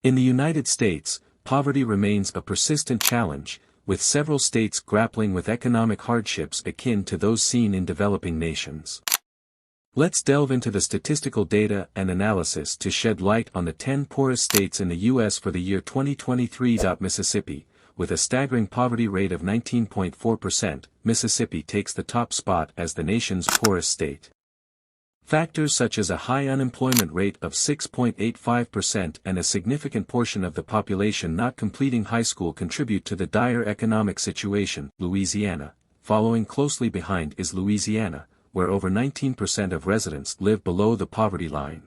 In the United States, poverty remains a persistent challenge, with several states grappling with economic hardships akin to those seen in developing nations. Let's delve into the statistical data and analysis to shed light on the 10 poorest states in the U.S. for the year 2023. Mississippi, with a staggering poverty rate of 19.4%, Mississippi takes the top spot as the nation's poorest state. Factors such as a high unemployment rate of 6.85% and a significant portion of the population not completing high school contribute to the dire economic situation. Louisiana, following closely behind is Louisiana, where over 19% of residents live below the poverty line.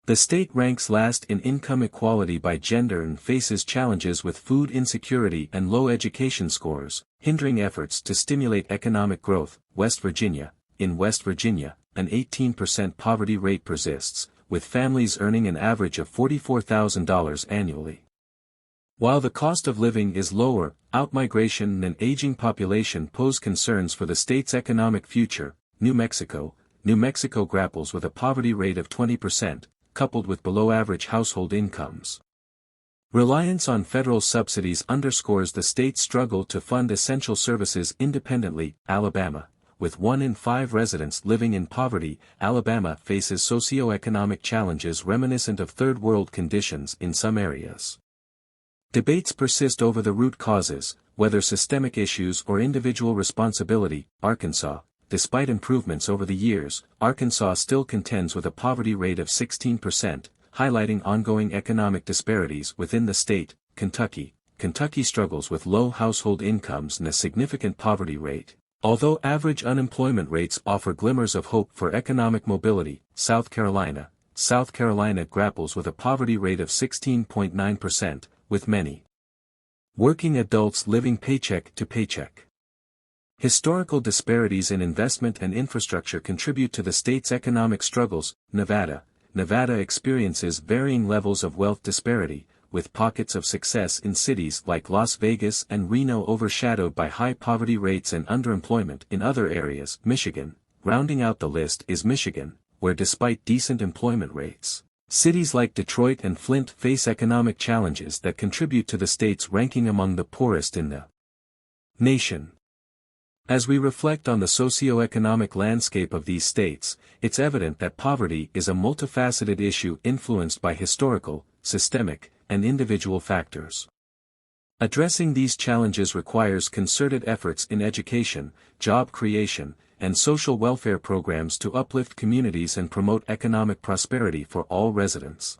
The state ranks last in income equality by gender and faces challenges with food insecurity and low education scores, hindering efforts to stimulate economic growth. West Virginia, in West Virginia, an 18% poverty rate persists, with families earning an average of $44,000 annually. While the cost of living is lower, outmigration and an aging population pose concerns for the state's economic future. New Mexico grapples with a poverty rate of 20%, coupled with below-average household incomes. Reliance on federal subsidies underscores the state's struggle to fund essential services independently. Alabama, with 1 in 5 residents living in poverty, Alabama faces socioeconomic challenges reminiscent of third-world conditions in some areas. Debates persist over the root causes, whether systemic issues or individual responsibility. Arkansas, despite improvements over the years, Arkansas still contends with a poverty rate of 16%, highlighting ongoing economic disparities within the state. Kentucky struggles with low household incomes and a significant poverty rate, although average unemployment rates offer glimmers of hope for economic mobility. South Carolina grapples with a poverty rate of 16.9%, with many working adults living paycheck to paycheck. Historical disparities in investment and infrastructure contribute to the state's economic struggles. Nevada experiences varying levels of wealth disparity, with pockets of success in cities like Las Vegas and Reno overshadowed by high poverty rates and underemployment in other areas. Michigan, rounding out the list is Michigan, where despite decent employment rates, cities like Detroit and Flint face economic challenges that contribute to the state's ranking among the poorest in the nation. As we reflect on the socioeconomic landscape of these states, it's evident that poverty is a multifaceted issue influenced by historical, systemic, and individual factors. Addressing these challenges requires concerted efforts in education, job creation, and social welfare programs to uplift communities and promote economic prosperity for all residents.